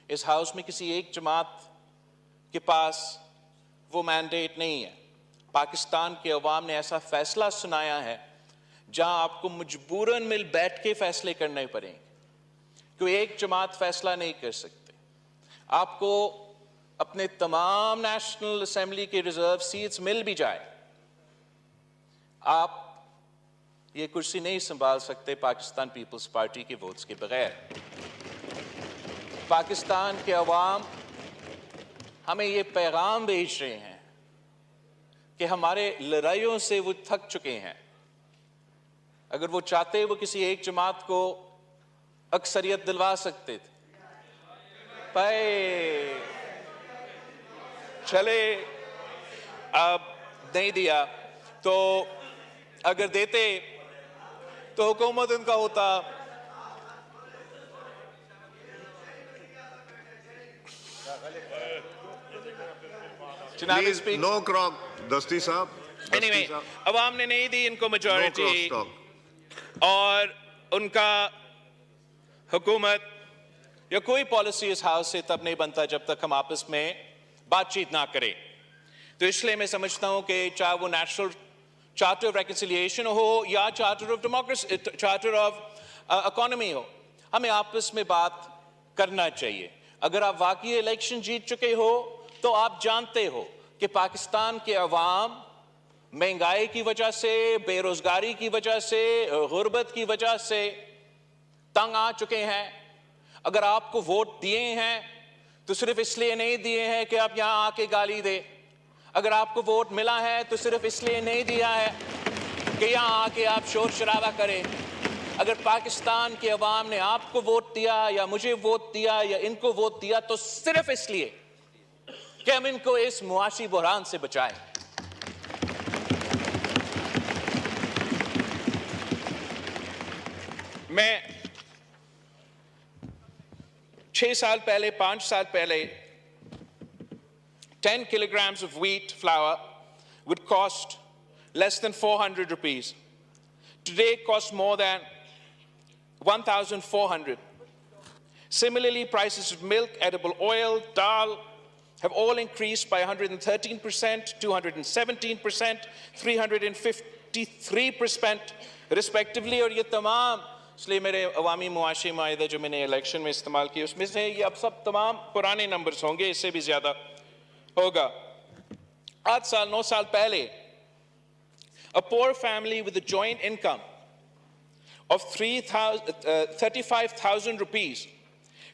اس house میں کسی ایک جماعت کے پاس وہ مینڈیٹ نہیں ہے. پاکستان کے عوام نے ایسا فیصلہ سنایا ہے جہاں آپ کو مجبوراً مل بیٹھ کے فیصلے کرنے پڑیں گے. کوئی ایک جماعت فیصلہ نہیں کر سکتے. آپ کو اپنے تمام نیشنل اسمبلی کے ریزرو سیٹس مل بھی جائے, آپ یہ کرسی نہیں سنبھال سکتے پاکستان پیپلز پارٹی کے ووٹس کے بغیر. پاکستان کے عوام ہمیں یہ پیغام بھیج رہے ہیں کہ ہمارے لڑائیوں سے وہ تھک چکے ہیں. اگر وہ چاہتے وہ کسی ایک جماعت کو اکثریت دلوا سکتے تھے. چلے اب نہیں دیا تو اگر دیتے تو حکومت ان کا ہوتا. Please, no crock, Dusty صاحب. Anyway, عوام نے نہیں دی ان کو میجورٹی, اور ان کا حکومت یا کوئی پالیسی اس ہاؤس سے تب نہیں بنتا جب تک ہم آپس میں بات چیت نہ کریں. تو اس لیے میں سمجھتا ہوں کہ چاہے وہ نیشنل چارٹر آف ریکنسیلیشن ہو یا charter of democracy, charter of economy ہو, ہمیں آپس میں بات کرنا چاہیے. اگر آپ واقعی الیکشن جیت چکے ہو تو آپ جانتے ہو کہ پاکستان کے عوام مہنگائی کی وجہ سے, بے روزگاری کی وجہ سے, غربت کی وجہ سے تنگ آ چکے ہیں. اگر آپ کو ووٹ دیے ہیں تو صرف اس لیے نہیں دیے ہیں کہ آپ یہاں آ کے گالی دے. اگر آپ کو ووٹ ملا ہے تو صرف اس لیے نہیں دیا ہے کہ یہاں آ کے آپ شور شرابہ کریں. اگر پاکستان کے عوام نے آپ کو ووٹ دیا یا مجھے ووٹ دیا یا ان کو ووٹ دیا تو صرف اس لیے کہ ہم ان کو اس معاشی بحران سے بچائیں. میں 6 سال پہلے 5 سال پہلے 10 kilograms of wheat flour would cost less than 400 rupees. Today it costs more than 1,400. Similarly, prices of milk, edible oil, dal have all increased by 113%, 217%, 353% respectively. اور یہ تمام, اس لیے میرے عوامی معاشی معاہدہ جو میں نے الیکشن میں استعمال کی اس میں سے یہ اب سب تمام پرانے نمبرز ہوں گے, اس سے بھی زیادہ ہوگا. 8 سال 9 سال پہلے a poor family with a joint income of 35,000 rupees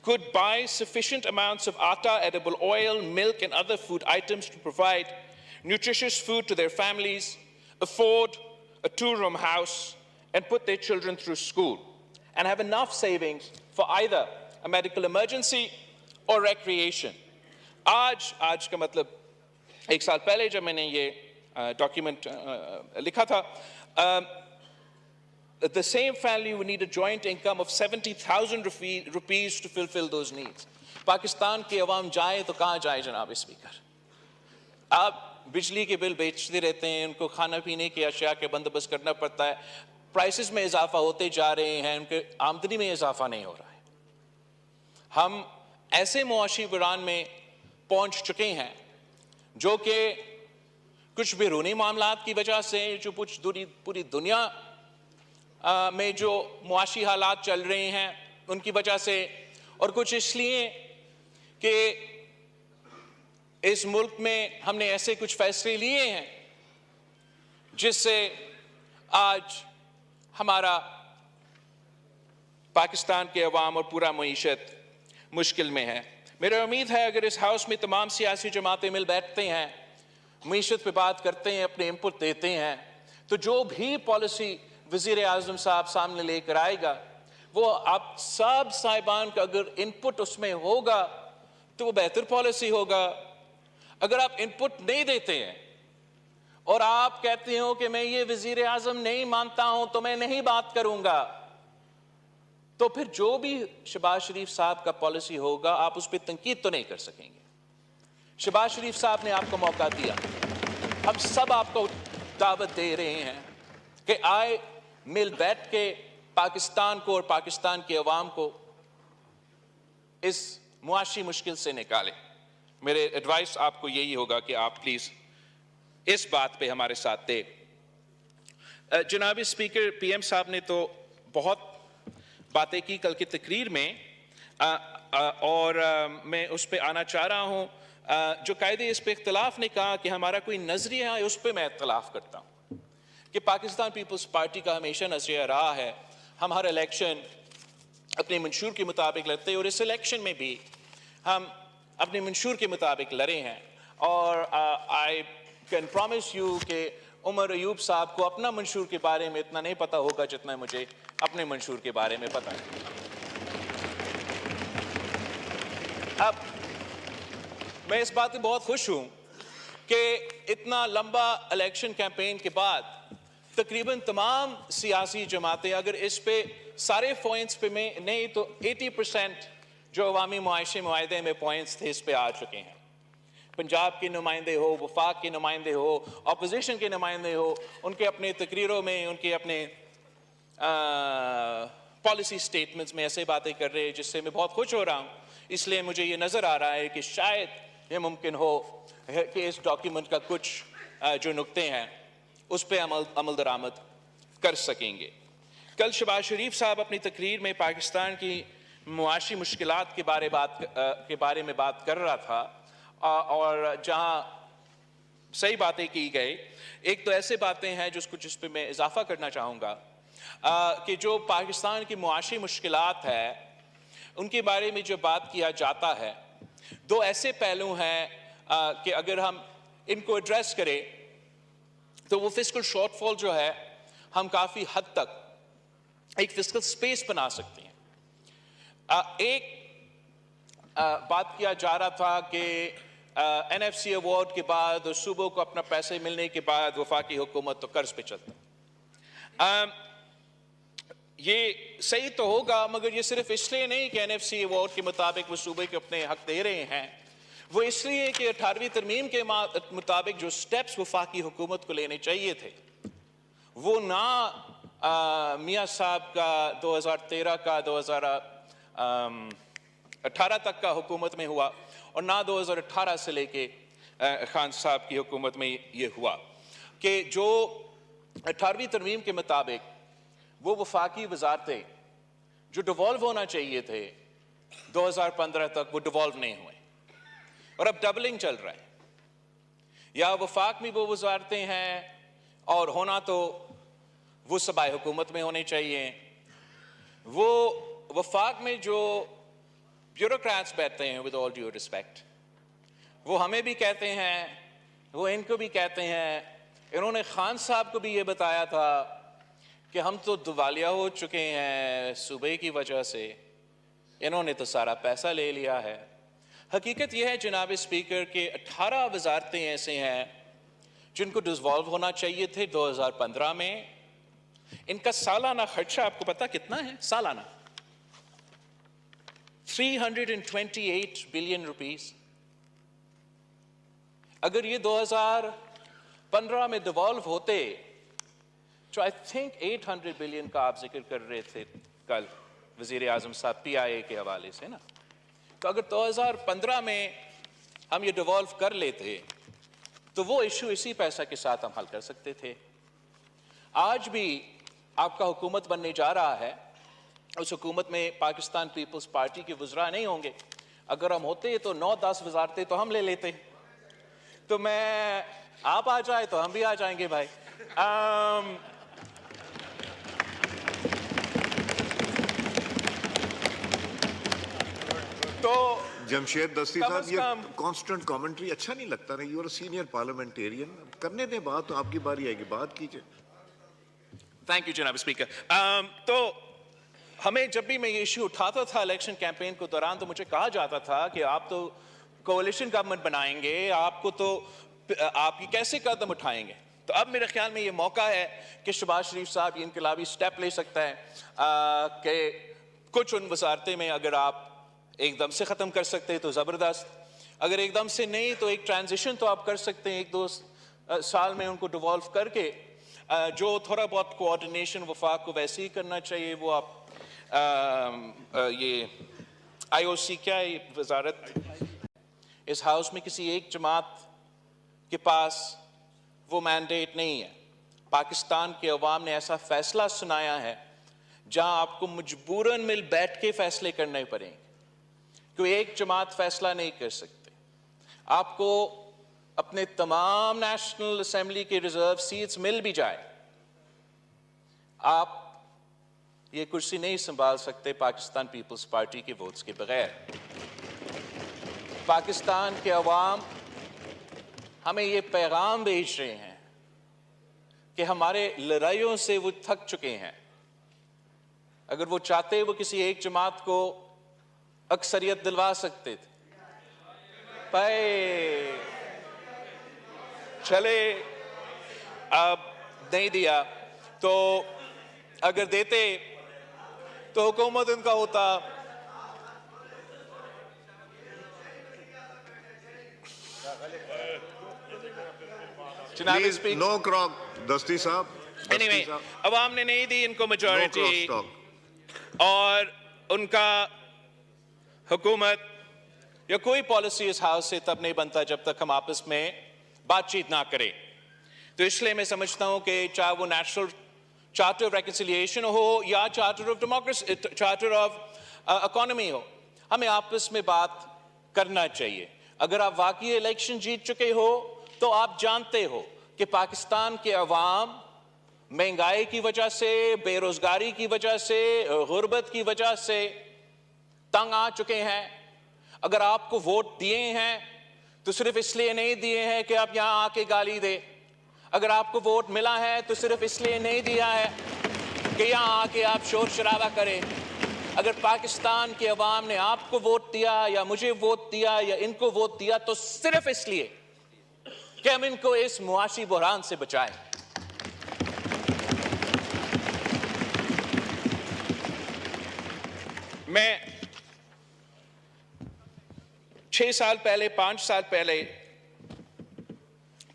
could buy sufficient amounts of atta, edible oil, milk and other food items to provide nutritious food to their families, afford a 2-room house and put their children through school, and have enough savings for either a medical emergency or recreation. آج کا مطلب 1 سال پہلے جب میں نے یہ document لکھا تھا, the same family would need a joint income of 70,000 rupees to fulfill those needs. Pakistan کے عوام جائے تو کہاں جائے جناب اسپیکر؟ آپ بجلی کے بل بیچتے رہتے ہیں, ان کو کھانا پینے کی اشیاء کے بندوبست کرنا پڑتا ہے, پرائسز میں اضافہ ہوتے جا رہے ہیں, ان کے آمدنی میں اضافہ نہیں ہو رہا ہے. ہم ایسے معاشی بحران میں پہنچ چکے ہیں جو کہ کچھ بیرونی معاملات کی وجہ سے, جو کچھ پوری دنیا میں جو معاشی حالات چل رہے ہیں ان کی وجہ سے, اور کچھ اس لیے کہ اس ملک میں ہم نے ایسے کچھ فیصلے لیے ہیں جس سے آج ہمارا پاکستان کے عوام اور پورا معیشت مشکل میں ہے. میرا امید ہے اگر اس ہاؤس میں تمام سیاسی جماعتیں مل بیٹھتے ہیں, معیشت پہ بات کرتے ہیں, اپنے انپٹ دیتے ہیں, تو جو بھی پالیسی وزیر اعظم صاحب سامنے لے کر آئے گا وہ آپ سب صاحبان کا اگر انپٹ اس میں ہوگا تو وہ بہتر پالیسی ہوگا. اگر آپ انپٹ نہیں دیتے ہیں اور آپ کہتے ہو کہ میں یہ وزیر اعظم نہیں مانتا ہوں تو میں نہیں بات کروں گا, تو پھر جو بھی شہباز شریف صاحب کا پالیسی ہوگا آپ اس پہ تنقید تو نہیں کر سکیں گے. شہباز شریف صاحب نے آپ کو موقع دیا, ہم سب آپ کو دعوت دے رہے ہیں کہ آئے مل بیٹھ کے پاکستان کو اور پاکستان کے عوام کو اس मुआशी मुश्किल से निकाले। मेरे एडवाइस आपको यही होगा कि आप प्लीज इस बात पे हमारे साथ थे। जनाब स्पीकर, पीएम साहब ने तो बहुत बातें की कल की तकरीर में, और मैं उस पे आना चाह रहा हूँ। जो कायदे इस पे इख्तलाफ ने कहा कि हमारा कोई नजरिया है, उस पे मैं इख्तलाफ करता हूँ कि पाकिस्तान पीपल्स पार्टी का हमेशा नजरिया रहा है हम हर इलेक्शन अपने मंशूर के मुताबिक लड़ते हैं, और इस इलेक्शन में भी हम अपने मंशूर के मुताबिक लड़े हैं। और आई कैन प्रॉमिस यू कि उमर अयूब साहब को अपना मंशूर के बारे में इतना नहीं पता होगा जितना मुझे अपने मंशूर के बारे में पता है। अब मैं इस बात से बहुत खुश हूं कि इतना लंबा इलेक्शन कैंपेन के बाद तकरीबन तमाम सियासी जमातें अगर इस पे सारे पॉइंट्स पे में नहीं तो 80% जो अवामी मुआशे मुआहदे में पॉइंट्स थे इस पे आ चुके हैं। पंजाब के नुमाइंदे हो, वफाक के नुमाइंदे हो, अपोजिशन के नुमाइंदे हो, उनके अपने तकरीरों में, उनके अपने पॉलिसी स्टेटमेंट्स में ऐसे बातें कर रहे हैं जिससे मैं बहुत खुश हो रहा हूँ। इसलिए मुझे ये नज़र आ रहा है कि शायद ये मुमकिन हो कि इस डॉक्यूमेंट का कुछ जो नुक्ते हैं उस पर अमल दरामद कर सकेंगे। कल शहबाज शरीफ साहब अपनी तकरीर में पाकिस्तान की मुआशी मुश्किलात के बारे में बात कर रहा था, और जहाँ सही बातें की गई, एक तो ऐसे बातें हैं जिस पे मैं इजाफा करना चाहूँगा कि जो पाकिस्तान की मुआशी मुश्किलात है उनके बारे में जो बात किया जाता है, दो ऐसे पहलू हैं कि अगर हम इनको एड्रेस करें तो वो फिस्कल शॉर्टफॉल जो है हम काफ़ी हद तक एक फिस्कल स्पेस बना सकते हैं। एक बात किया जा रहा था कि एनएफसी अवार्ड के बाद, सूबों को अपना पैसे मिलने के बाद वफाकी हुकूमत तो कर्ज पे चलता। ये सही तो होगा, मगर ये सिर्फ इसलिए नहीं कि एनएफसी अवार्ड के मुताबिक वो सूबे के अपने हक दे रहे हैं, वो इसलिए कि 18वीं तरमीम के मुताबिक जो स्टेप्स वफाकी हुकूमत को लेने चाहिए थे वो ना मियाँ साहब का 2013 का 2018 तक का हुकूमत में हुआ, और ना 2018 से लेके खान साहब की हुकूमत में ये हुआ कि जो 18वीं तरमीम के मुताबिक वो वफाकी वजारतें जो डिवॉल्व होना चाहिए थे 2015 तक वो डिवॉल्व नहीं हुए, और अब डबलिंग चल रहा है। या वफाक में वो वजारतें हैं और होना तो वो सूबाई हुकूमत में होने चाहिए। वो वफाक में जो ब्यूरोक्रेट्स बैठते हैं, विद ऑल ड्यू रिस्पेक्ट, वो हमें भी कहते हैं, वो इनको भी कहते हैं। इन्होंने खान साहब को भी ये बताया था कि हम तो दिवालिया हो चुके हैं सूबे की वजह से, इन्होंने तो सारा पैसा ले लिया है। हकीकत यह है जनाब स्पीकर के 18 वजारतें ऐसे हैं जिनको डिसॉल्व होना चाहिए थे 2015 में। इनका सालाना खर्चा आपको पता कितना है? सालाना 328 बिलियन रुपीस। अगर ये 2015 में डिवॉल्व होते तो आई थिंक 800 बिलियन का आप जिक्र कर रहे थे कल वजीर आजम साहब PIA के हवाले से ना। तो अगर 2015 में हम ये डिवॉल्व कर लेते तो वो इशू इसी पैसा के साथ हम हल कर सकते थे। आज भी आपका हुकूमत बनने जा रहा है, उस हुकूमत में पाकिस्तान पीपल्स पार्टी के वज़रा नहीं होंगे। अगर हम होते तो 9-10 वजारतें तो हम ले लेते। तो मैं, आप आ जाए तो हम भी आ जाएंगे भाई। तो जमशेद दस्ती साहब, ये कांस्टेंट कमेंट्री अच्छा नहीं लगता ना। यू आर सीनियर पार्लियामेंटेरियन, करने दें बात, तो आपकी बारी आएगी, बात कीजिए। थैंक यू जनाब स्पीकर। तो हमें जब भी मैं ये इशू उठाता था इलेक्शन कैंपेन के दौरान, तो मुझे कहा जाता था कि आप तो कोalition गवर्नमेंट बनाएंगे, आपको तो आप ये कैसे कदम उठाएंगे। तो अब मेरे ख्याल में ये मौका है कि शहबाज शरीफ साहब ये इनकलाबी स्टेप ले सकता है कि कुछ उन वजारतें में अगर आप एकदम से ख़त्म कर सकते हैं तो ज़बरदस्त, अगर एकदम से नहीं तो एक ट्रांजिशन तो आप कर सकते हैं 1-2 साल में उनको डिवॉल्व करके। जो थोड़ा बहुत कोऑर्डिनेशन वफाक को वैसे ही करना चाहिए वो आप ये IOC क्या है ये वजारत? इस हाउस में किसी एक जमात के पास वो मैंडेट नहीं है। पाकिस्तान के अवाम ने ऐसा फैसला सुनाया है जहां आपको मजबूरन मिल बैठ के फैसले करने पड़ेंगे। कोई एक जमात फैसला नहीं कर सकते। आपको अपने तमाम नेशनल असेंबली के रिजर्व सीट्स मिल भी जाए, आप ये कुर्सी नहीं संभाल सकते पाकिस्तान पीपल्स पार्टी के वोट्स के बगैर। पाकिस्तान के अवाम हमें ये पैगाम भेज रहे हैं कि हमारे लड़ाइयों से वो थक चुके हैं। अगर वो चाहते वो किसी एक जमात को अक्सरियत दिलवा सकते थे, पर चले अब नहीं दिया, तो अगर देते तो हुकूमत उनका होता। Please, no crop, दस्ती साहब। Anyway, अवाम ने नहीं दी इनको मेजॉरिटी, और उनका हुकूमत या कोई पॉलिसी इस हाउस से तब नहीं बनता जब तक हम आपस में बातचीत ना करें। तो इसलिए मैं समझता हूं कि चाहे वो नेशनल चार्टर ऑफ रेकन्सिलिएशन हो या charter of democracy, charter of economy हो, हमें आपस में बात करना चाहिए। अगर आप वाकई इलेक्शन जीत चुके हो तो आप जानते हो कि पाकिस्तान के अवाम महंगाई की वजह से, बेरोजगारी की वजह से, गुर्बत की वजह से तंग आ चुके हैं। अगर आपको वोट दिए हैं तो सिर्फ इसलिए नहीं दिए हैं कि आप यहां आके गाली दे। अगर आपको वोट मिला है तो सिर्फ इसलिए नहीं दिया है कि यहां आके आप शोर शराबा करें। अगर पाकिस्तान के अवाम ने आपको वोट दिया या मुझे वोट दिया या इनको वोट दिया तो सिर्फ इसलिए कि हम इनको इस मुआशी बहरान से बचाएं। मैं 6 साल पहले, 5 साल पहले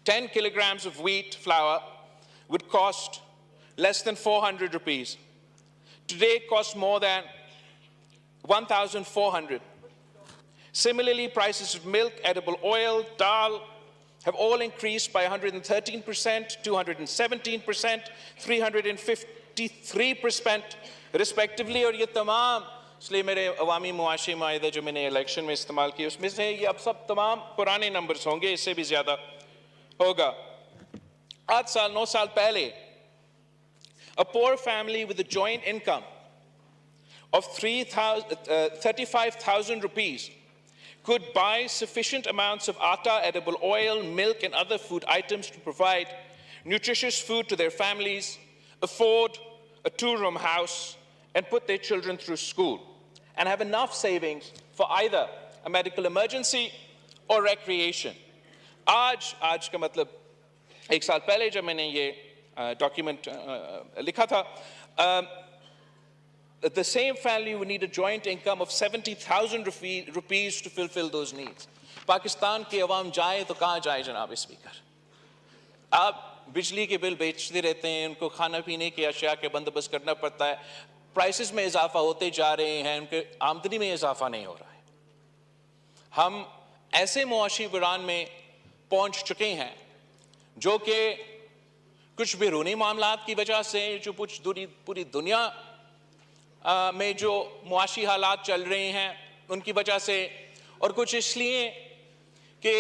10 kilograms of wheat flour would cost less than 400 rupees. Today it costs more than 1,400. Similarly, prices of milk, edible oil, dal have all increased by 113%, 217%, 353% respectively, और ये तमाम, इसलिए मेरे अवामी मुआशी माहिदा जो मैंने इलेक्शन में इस्तेमाल किए उसमें से ये अब सब तमाम पुराने नंबर्स होंगे, इससे भी ज्यादा होगा। 8 साल 9 साल पहले a poor family with a joint income of 35,000 rupees could buy sufficient amounts of atta, edible oil, milk and other food items to provide nutritious food to their families, afford a 2-room house and put their children through school, and have enough savings for either a medical emergency or recreation. आज का मतलब 1 साल पहले जब मैंने ये document लिखा था, the same family would need a joint income of 70,000 rupees to fulfill those needs. Pakistan के अवाम जाए तो कहाँ जाए जनाब स्पीकर? आप बिजली के बिल बेचते रहते हैं, उनको खाना पीने की अशिया के बंदोबस्त करना पड़ता है, प्राइसेस में इजाफा होते जा रहे हैं, उनके आमदनी में इजाफा नहीं हो रहा है। हम ऐसे मुआशी बहरान में पहुंच चुके हैं जो कि कुछ बैरूनी मामलात की वजह से, जो कुछ पूरी दुनिया में जो मुआशी हालात चल रहे हैं उनकी वजह से, और कुछ इसलिए कि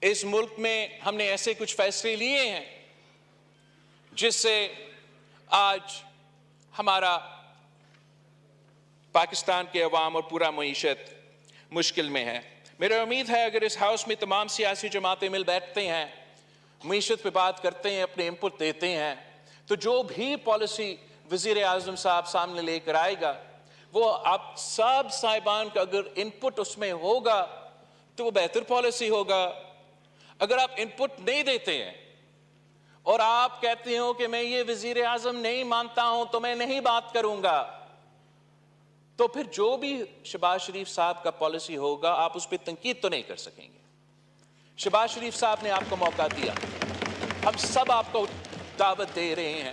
इस मुल्क में हमने ऐसे कुछ फैसले लिए हैं जिससे आज हमारा पाकिस्तान के अवाम और पूरा मईशत मुश्किल में है। मेरा उम्मीद है अगर इस हाउस में तमाम सियासी जमातें मिल बैठते हैं, मईशत पे बात करते हैं, अपने इनपुट देते हैं, तो जो भी पॉलिसी वज़ीर आज़म साहब सामने लेकर आएगा वो आप सब साहिबान का अगर इनपुट उसमें होगा तो वो बेहतर पॉलिसी होगा। अगर आप इनपुट नहीं देते हैं और आप कहते हो कि मैं ये वज़ीर आज़म नहीं मानता हूं तो मैं नहीं बात करूंगा, तो फिर जो भी शहबाज शरीफ साहब का पॉलिसी होगा आप उस पर तनकीद तो नहीं कर सकेंगे। शहबाज शरीफ साहब ने आपको मौका दिया, हम सब आपको दावत दे रहे हैं